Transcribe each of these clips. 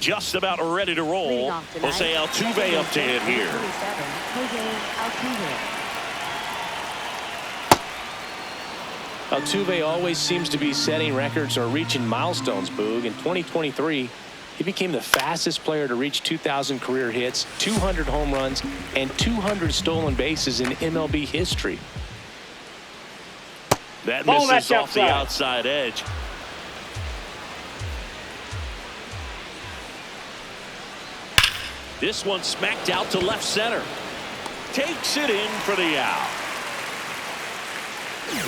just about ready to roll. Jose Altuve up to hit here. Altuve always seems to be setting records or reaching milestones, Boog. In 2023, he became the fastest player to reach 2,000 career hits, 200 home runs, and 200 stolen bases in MLB history. That misses off the outside edge. This one smacked out to left center. Takes it in for the out.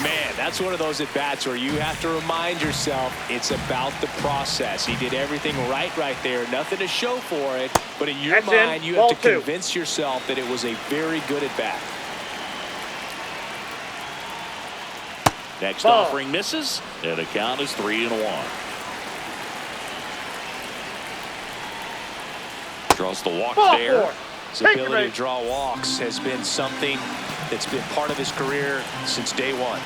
Man, that's one of those at-bats where you have to remind yourself it's about the process. He did everything right there. Nothing to show for it. But in your mind, you have to convince yourself that it was a very good at-bat. Next offering misses, and the count is 3-1. Draws the walk there. His ability to draw walks has been something that's been part of his career since day one.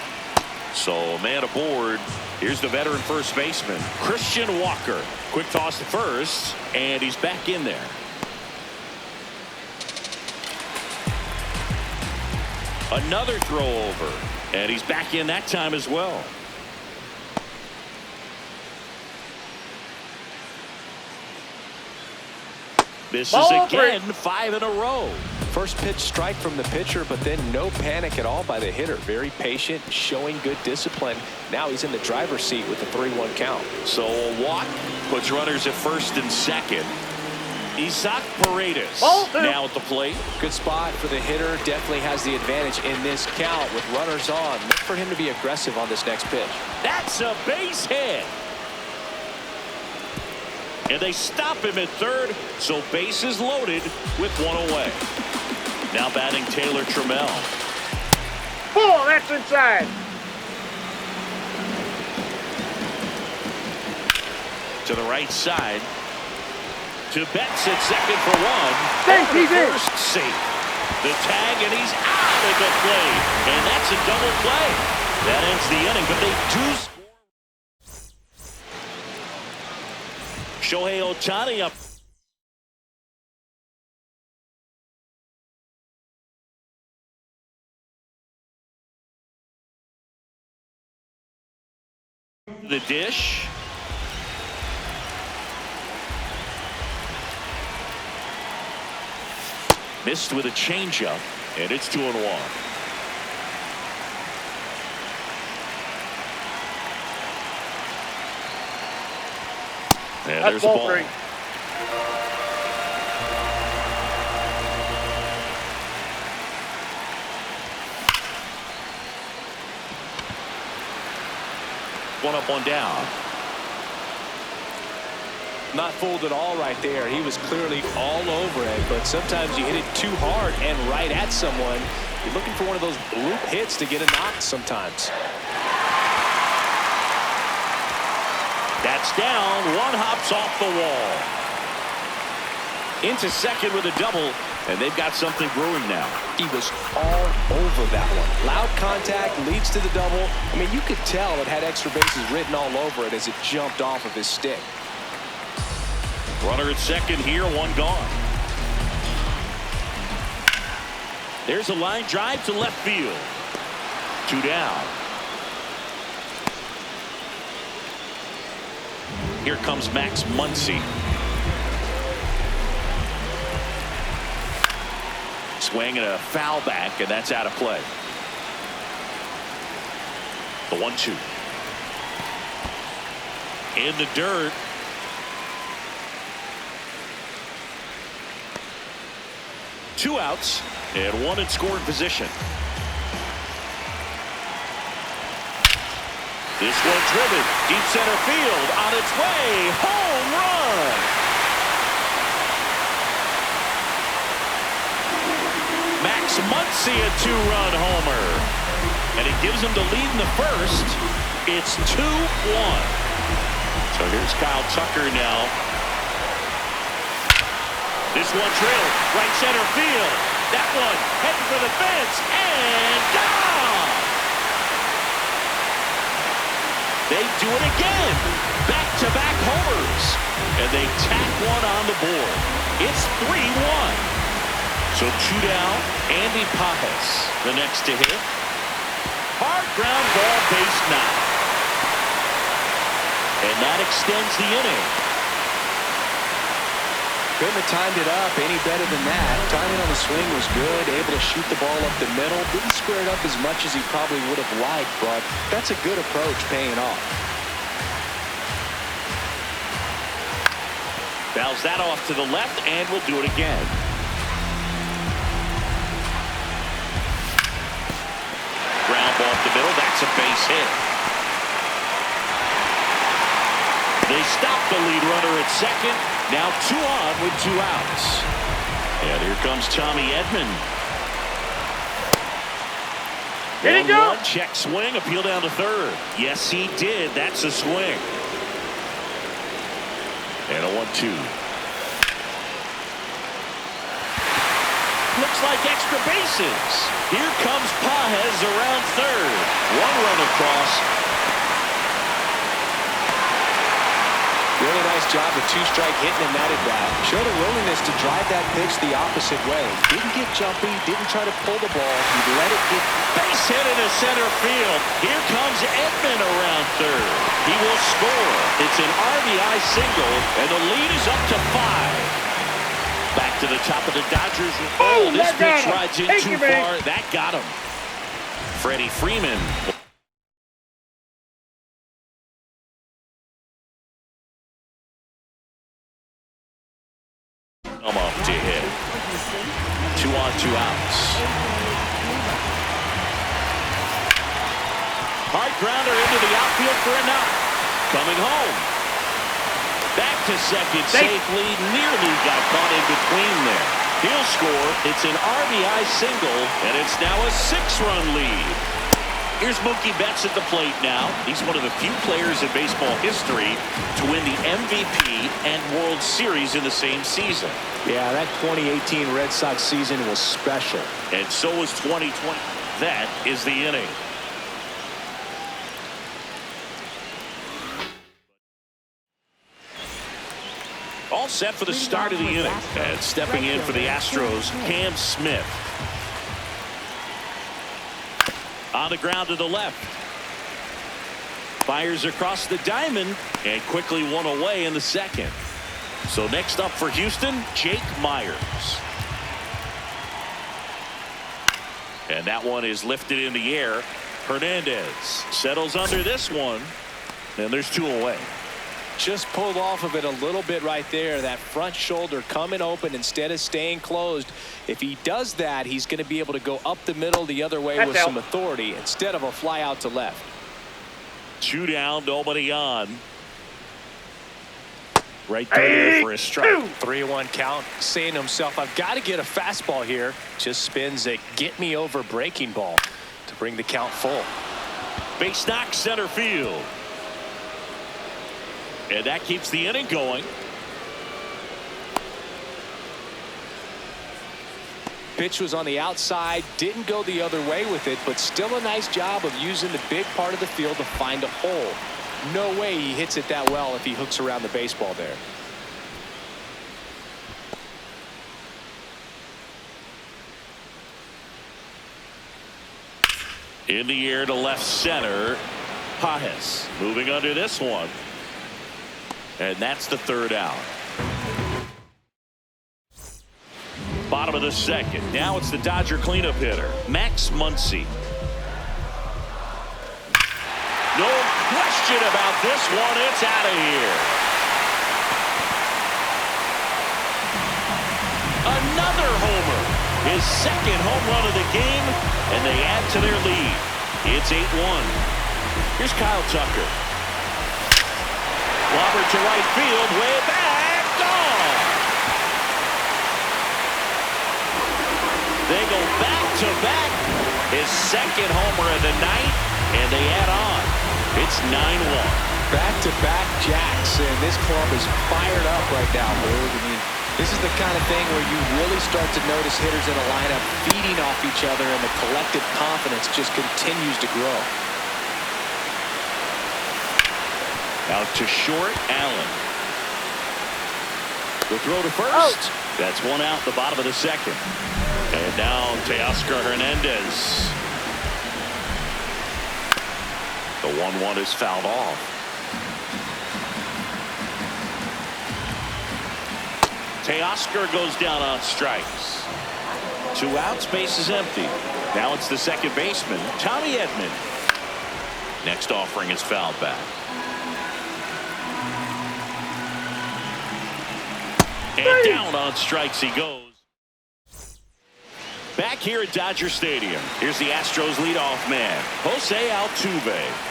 So a man aboard. Here's the veteran first baseman, Christian Walker. Quick toss to first, and he's back in there. Another throw over, and he's back in that time as well. Misses again, 5 in a row. First pitch strike from the pitcher, but then no panic at all by the hitter. Very patient, showing good discipline. Now he's in the driver's seat with a 3-1 count. So a walk puts runners at first and second. Isaac Paredes now at the plate. Good spot for the hitter. Definitely has the advantage in this count with runners on. Look for him to be aggressive on this next pitch. That's a base hit. And they stop him at third, so bases loaded with one away. Now batting Taylor Trammell. Oh, that's inside. To the right side. To Betts at second for one. Thanks, he's in. First safe. The tag, and he's out at the plate. And that's a double play. That ends the inning, but they do score. Shohei Ohtani up. The dish. Missed with a changeup, and it's 2-1. And there's a ball. One up, one down. Not fooled at all right there. He was clearly all over it, but sometimes you hit it too hard and right at someone. You're looking for one of those bloop hits to get a knock sometimes. That's down. One hops off the wall. Into second with a double, and they've got something brewing now. He was all over that one. Loud contact leads to the double. I mean, you could tell it had extra bases written all over it as it jumped off of his stick. Runner at second here, one gone. There's a line drive to left field. 2 down. Here comes Max Muncy. Swing and a foul back, and that's out of play. The 1-2. In the dirt. Two outs and one in scoring position. This one driven deep center field on its way. Home run. Max Muncy, a 2-run homer. And it gives him the lead in the first. It's 2-1. So here's Kyle Tucker now. This one drilled right center field. That one heading for the fence and gone. They do it again. Back-to-back homers. And they tack one on the board. It's 3-1. So 2 down. Andy Pajes, the next to hit. Hard ground ball, base knock. And that extends the inning. Couldn't have timed it up any better than that. Timing on the swing was good. Able to shoot the ball up the middle. Didn't square it up as much as he probably would have liked, but that's a good approach paying off. Fouls that off to the left, and we'll do it again. Ground ball up the middle. That's a base hit. They stop the lead runner at second. Now 2 on with 2 outs. And here comes Tommy Edman. Did he go? Check swing, appeal down to third. Yes, he did. That's a swing. And a 1-2. Looks like extra bases. Here comes Pajes around third. 1 run across. Really nice job of 2-strike hitting in that at bat. Showed a willingness to drive that pitch the opposite way. Didn't get jumpy, didn't try to pull the ball. He let it get base hit into center field. Here comes Edman around third. He will score. It's an RBI single, and the lead is up to 5. Back to the top of the Dodgers. Oh, this pitch rides in too far. That got him. Freddie Freeman. Up to hit. 2 on, 2 outs. Hard grounder into the outfield for a knock. Coming home. Back to second safely. Nearly got caught in between there. He'll score. It's an RBI single, and it's now a 6-run lead. Here's Mookie Betts at the plate now. He's one of the few players in baseball history to win the MVP and World Series in the same season. Yeah, that 2018 Red Sox season was special. And so was 2020. That is the inning. All set for the start of the inning. And stepping in for the Astros, Cam Smith. On the ground to the left. Fires across the diamond and quickly 1 away in the second. So next up for Houston, Jake Myers. And that one is lifted in the air. Hernandez settles under this one. And there's 2 away. Just pulled off of it a little bit right there. That front shoulder coming open instead of staying closed. If he does that, he's going to be able to go up the middle the other way with some authority instead of a fly out to left. 2 down, nobody on. Right there for a strike. 3-1 count. Saying to himself, I've got to get a fastball here. Just spins a get me over breaking ball to bring the count full. Base knock center field. And that keeps the inning going. Pitch was on the outside, didn't go the other way with it, but still a nice job of using the big part of the field to find a hole. No way he hits it that well if he hooks around the baseball there. In the air to left center. Pajes moving under this one. And that's the 3rd out. Bottom of the second. Now it's the Dodger cleanup hitter, Max Muncy. No question about this one. It's out of here. Another homer. His 2nd home run of the game, and they add to their lead. It's 8-1. Here's Kyle Tucker. Lobber to right field, way back, gone. They go back-to-back. His 2nd homer of the night, and they add on. It's 9-1. Back-to-back jacks, and this club is fired up right now, Boog. I mean, this is the kind of thing where you really start to notice hitters in a lineup feeding off each other, and the collective confidence just continues to grow. Out to short, Allen. The throw to first. That's one out the bottom of the second. And now Teoscar Hernandez. The 1-1 is fouled off. Teoscar goes down on strikes. 2 outs, base is empty. Now it's the second baseman, Tommy Edman. Next offering is fouled back. And down on strikes he goes. Back here at Dodger Stadium, here's the Astros leadoff man, Jose Altuve.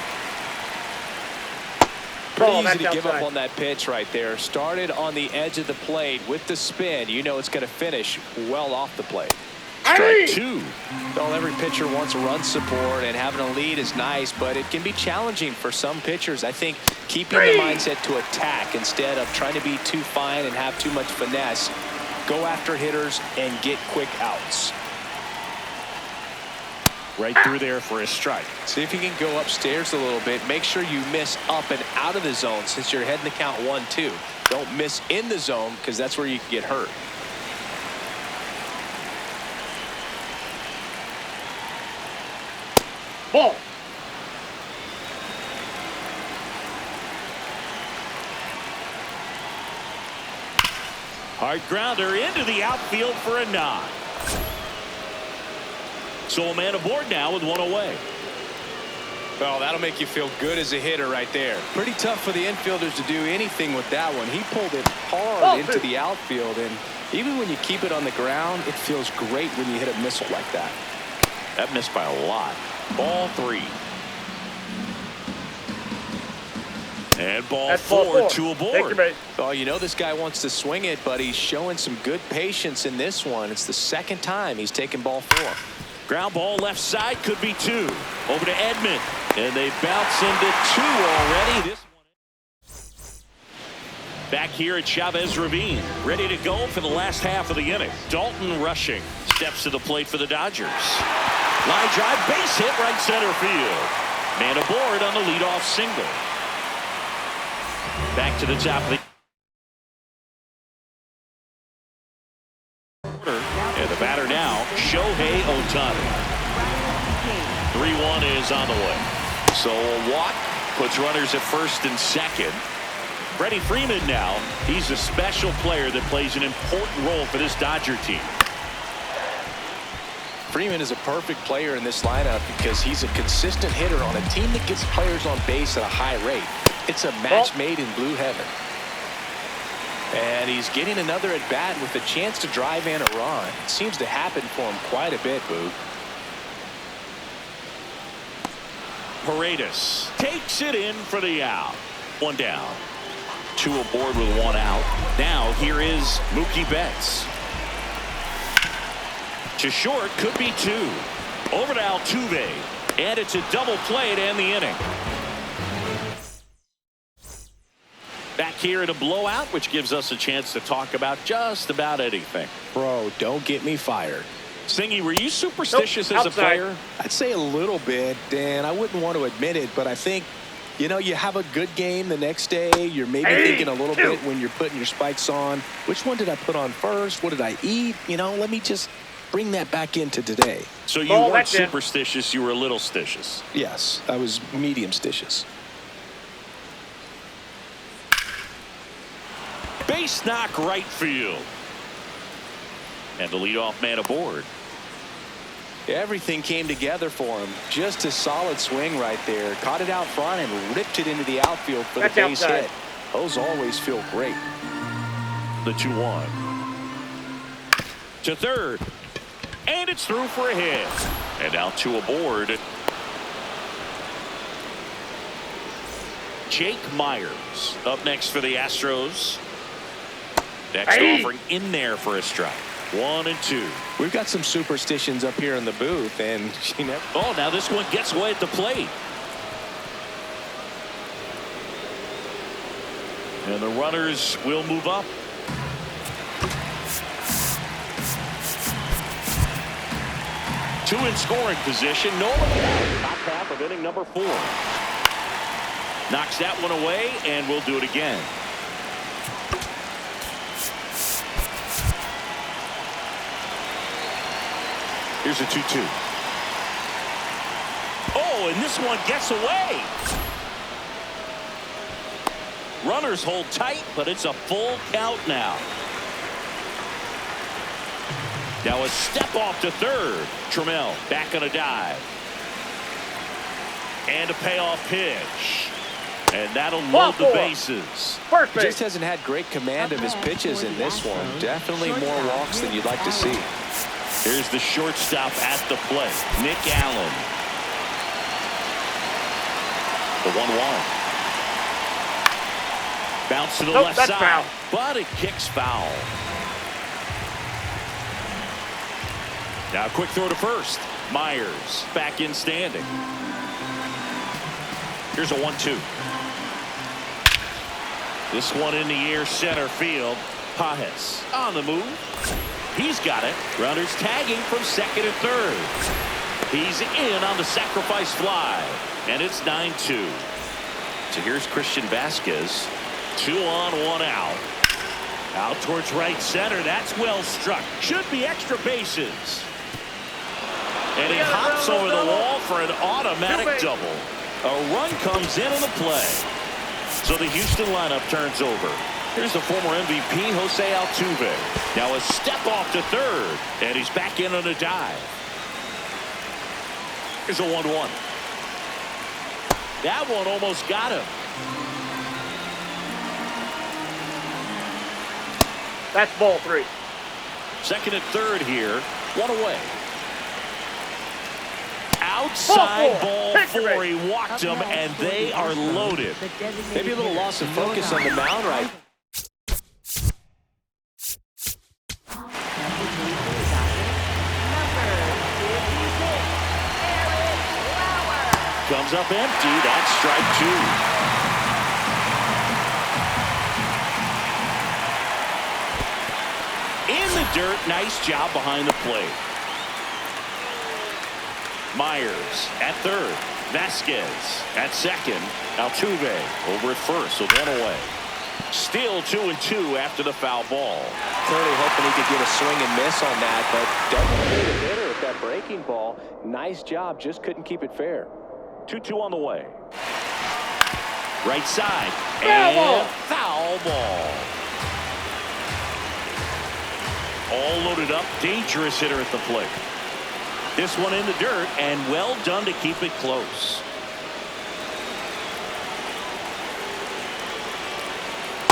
Pretty easy to give up on that pitch right there. Started on the edge of the plate with the spin. You know it's going to finish well off the plate. Strike 2. Well, every pitcher wants run support, and having a lead is nice, but it can be challenging for some pitchers. I think keeping the mindset to attack instead of trying to be too fine and have too much finesse. Go after hitters and get quick outs. Right through there for a strike. See if you can go upstairs a little bit. Make sure you miss up and out of the zone since you're heading to count 1-2. Don't miss in the zone because that's where you can get hurt. Ball. Hard grounder into the outfield for a nod. So a man aboard now with 1 away. Well, that'll make you feel good as a hitter right there. Pretty tough for the infielders to do anything with that one. He pulled it hard into the outfield, and even when you keep it on the ground, it feels great when you hit a missile like that. That missed by a lot. Ball 3. And ball 4, 2 aboard. Oh, you know this guy wants to swing it, but he's showing some good patience in this one. It's the second time he's taken ball 4. Ground ball left side, could be 2. Over to Edman. And they bounce into 2 already. This one. Back here at Chavez Ravine. Ready to go for the last half of the inning. Dalton Rushing steps to the plate for the Dodgers. Line drive, base hit right center field. Man aboard on the leadoff single. Back to the top of the and the batter now, Shohei Ohtani. 3-1 is on the way. So a walk puts runners at first and second. Freddie Freeman now, he's a special player that plays an important role for this Dodger team. Freeman is a perfect player in this lineup because he's a consistent hitter on a team that gets players on base at a high rate. It's a match made in blue heaven. And he's getting another at bat with a chance to drive in a run. It seems to happen for him quite a bit, Boog. Paredes takes it in for the out. 1 down. 2 aboard with 1 out. Now here is Mookie Betts. To short, could be 2. Over to Altuve. And it's a double play to end the inning. Back here at a blowout, which gives us a chance to talk about just about anything. Bro, don't get me fired. Singy, were you superstitious as a player? I'd say a little bit, Dan. I wouldn't want to admit it, but I think, you know, you have a good game the next day. You're maybe thinking a little bit when you're putting your spikes on. Which one did I put on first? What did I eat? You know, let me just bring that back into today. So you weren't superstitious, you were a little stitious. Yes, I was medium stitious. Base knock right field. And the leadoff man aboard. Everything came together for him. Just a solid swing right there. Caught it out front and ripped it into the outfield for the base hit. Those always feel great. The 2-1. To third. And it's through for a hit. And now 2 aboard. Jake Myers up next for the Astros. Next offering in there for a strike. 1 and 2. We've got some superstitions up here in the booth, and you know. Oh, now this one gets away at the plate. And the runners will move up. Two in scoring position. Nolan, top half of inning number 4. Knocks that one away, and we'll do it again. Here's a 2-2. Oh, and this one gets away. Runners hold tight, but it's a full count now. Now a step off to third. Trammell back on a dive. And a payoff pitch. And that'll load the bases. He just hasn't had great command of his pitches in this one. Definitely more walks than you'd like to see. Here's the shortstop at the plate, Nick Allen. The 1-1. Bounce to the left side, foul. But it kicks foul. Now quick throw to first. Myers back in standing. Here's a 1-2. This one in the air, center field. Pajes on the move. He's got it. Runners tagging from second and third. He's in on the sacrifice fly. And it's 9-2. So here's Christian Vasquez. 2 on, 1 out. Out towards right center. That's well struck. Should be extra bases. And he hops over the wall for an automatic double. A run comes in on the play. So the Houston lineup turns over. Here's the former MVP, Jose Altuve. Now a step off to third. And he's back in on a dive. Here's a 1-1. That one almost got him. That's ball 3. Second and third here. 1 away. Outside ball 4. He walked him, and they are loaded. Maybe a little loss of focus on the mound right. Comes up empty. That's strike 2. In the dirt. Nice job behind the plate. Myers at third. Vasquez at second. Altuve over at first, so 1 away. Still 2-2 after the foul ball. Clearly hoping he could get a swing and miss on that, but doesn't need a hitter with that breaking ball. Nice job, just couldn't keep it fair. 2-2 on the way. Right side. And foul ball. All loaded up. Dangerous hitter at the plate. This one in the dirt, and well done to keep it close.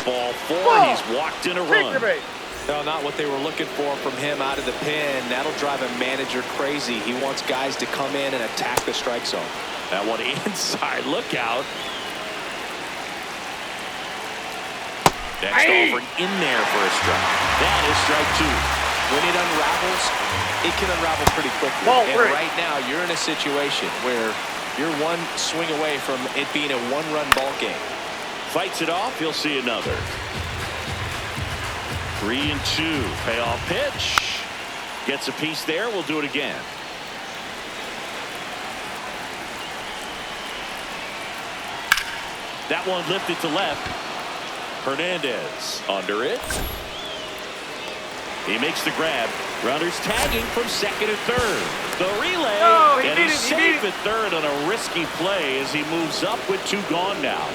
Ball 4. He's walked in a run. No, not what they were looking for from him out of the pen. That'll drive a manager crazy. He wants guys to come in and attack the strike zone. That one inside. Look out. Next offering in there for a strike. That is strike 2. When it unravels, it can unravel pretty quickly. And right now, you're in a situation where you're one swing away from it being a 1-run ball game. Fights it off. You'll see another. 3-2. Payoff pitch. Gets a piece there. We'll do it again. That one lifted to left. Hernandez under it. He makes the grab. Runners tagging from second and third. The relay. And he's safe at third on a risky play as he moves up with 2 gone now.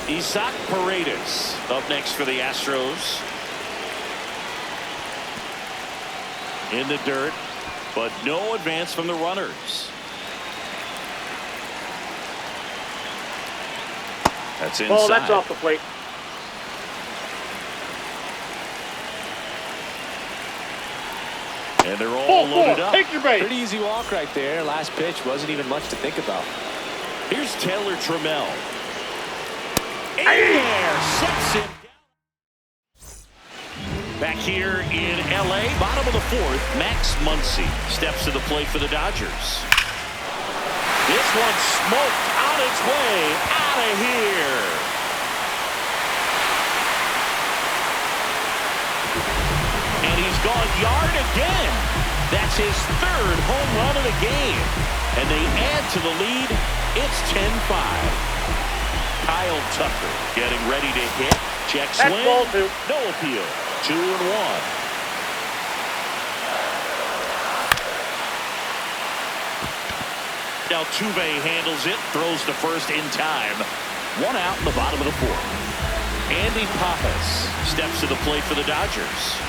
Isaac Paredes up next for the Astros. In the dirt, but no advance from the runners. That's inside. Ball, that's off the plate. And they're all loaded up. Take your bait. Pretty easy walk right there. Last pitch wasn't even much to think about. Here's Taylor Trammell. Air sets him down. Back here in L.A., bottom of the 4th, Max Muncy steps to the plate for the Dodgers. This one smoked on its way out of here. And he's gone yard again. That's his 3rd home run of the game. And they add to the lead. It's 10-5. Kyle Tucker getting ready to hit. Check swing. That's ball 2. No appeal. 2-1. Altuve handles it, throws to first in time. 1 out in the bottom of the 4th. Andy Papas steps to the plate for the Dodgers.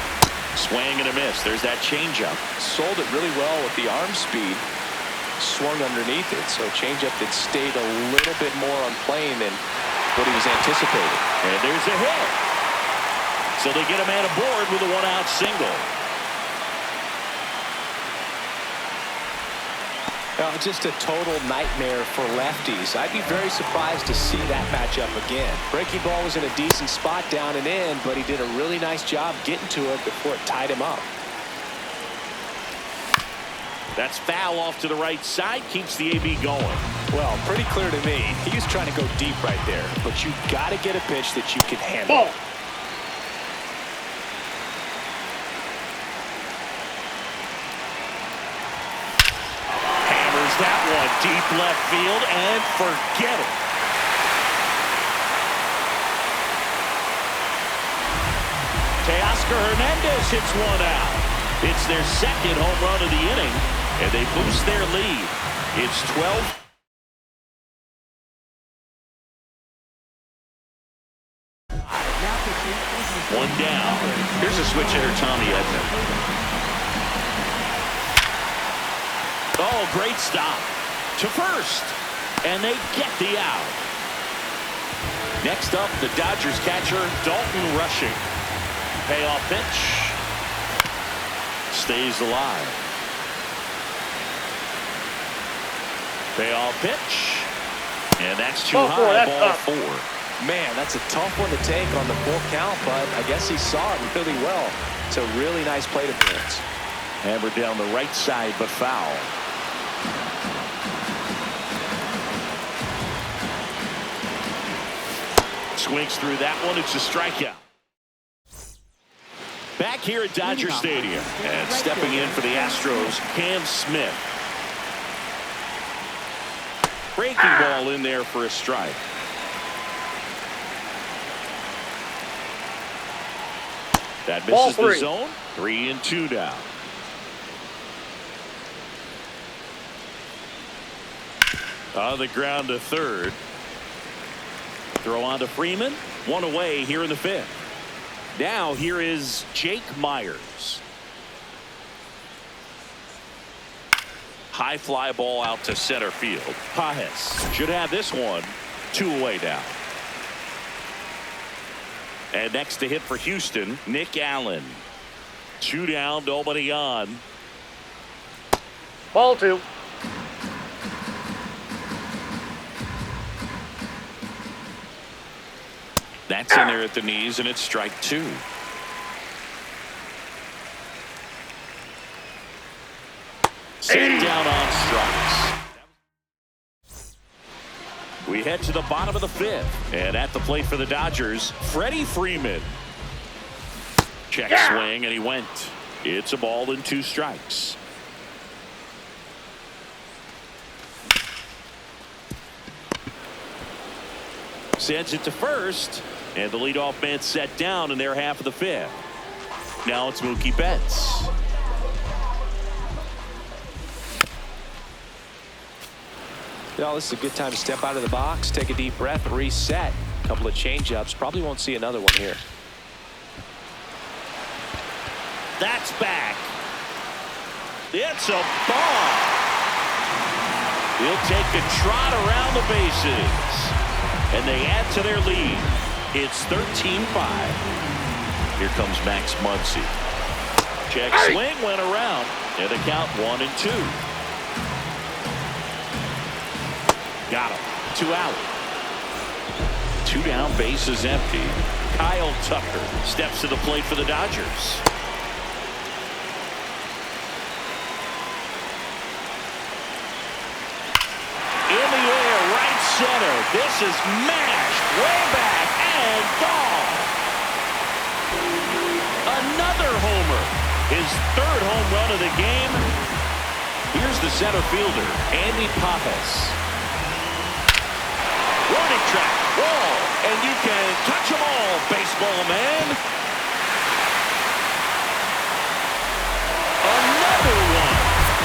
Swing and a miss. There's that changeup. Sold it really well with the arm speed. Swung underneath it, so changeup that stayed a little bit more on plane than what he was anticipating. And there's a hit. So they get a man aboard with a 1-out single. Well, just a total nightmare for lefties. I'd be very surprised to see that matchup again. Breaking ball was in a decent spot down and in, but he did a really nice job getting to it before it tied him up. That's foul off to the right side. Keeps the AB going. Well, pretty clear to me. He was trying to go deep right there, but you got to get a pitch that you can handle. Ball. That one deep left field, and forget it. Teoscar Hernandez hits 1 out. It's their 2nd home run of the inning, and they boost their lead. It's 12. One down. Here's a switch hitter, Tommy Edman. Oh, great stop to first, and they get the out. Next up, the Dodgers catcher, Dalton Rushing. Payoff pitch. Stays alive. Payoff pitch. And that's too high, ball 4. Man, that's a tough one to take on the full count, but I guess he saw it really well. It's a really nice plate appearance. Hammered down the right side, but foul. Swings through that one. It's a strikeout. Back here at Dodger Stadium, and stepping in for the Astros, Cam Smith. Breaking ball in there for a strike. That misses the zone. 3-2 now. On the ground to third. Throw on to Freeman. 1 away here in the 5th. Now here is Jake Myers. High fly ball out to center field. Pajes should have this one. 2 away now. And next to hit for Houston, Nick Allen. 2 down, nobody on. Ball 2. That's in there at the knees, and it's strike 2. Set down on strikes. We head to the bottom of the 5th, and at the plate for the Dodgers, Freddie Freeman. Check swing, and he went. It's a ball and 2 strikes. Sends it to first, and the leadoff man set down in their half of the 5th. Now it's Mookie Betts. Well, this is a good time to step out of the box, take a deep breath, and reset. A couple of change-ups. Probably won't see another one here. That's back. It's a ball. He'll take a trot around the bases. And they add to their lead. It's 13-5. Here comes Max Muncy. Check swing went around. And the count 1-2. Got him. 2 out. 2 down, bases empty. Kyle Tucker steps to the plate for the Dodgers. In the air, right center. This is mashed way back and gone. Another homer. His 3rd home run of the game. Here's the center fielder, Andy Papas. Warning track, wall, and you can touch them all, baseball man. Another one.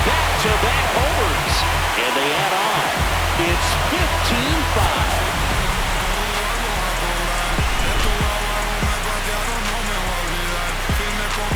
Back-to-back homers. And And they add on. It's 15-5.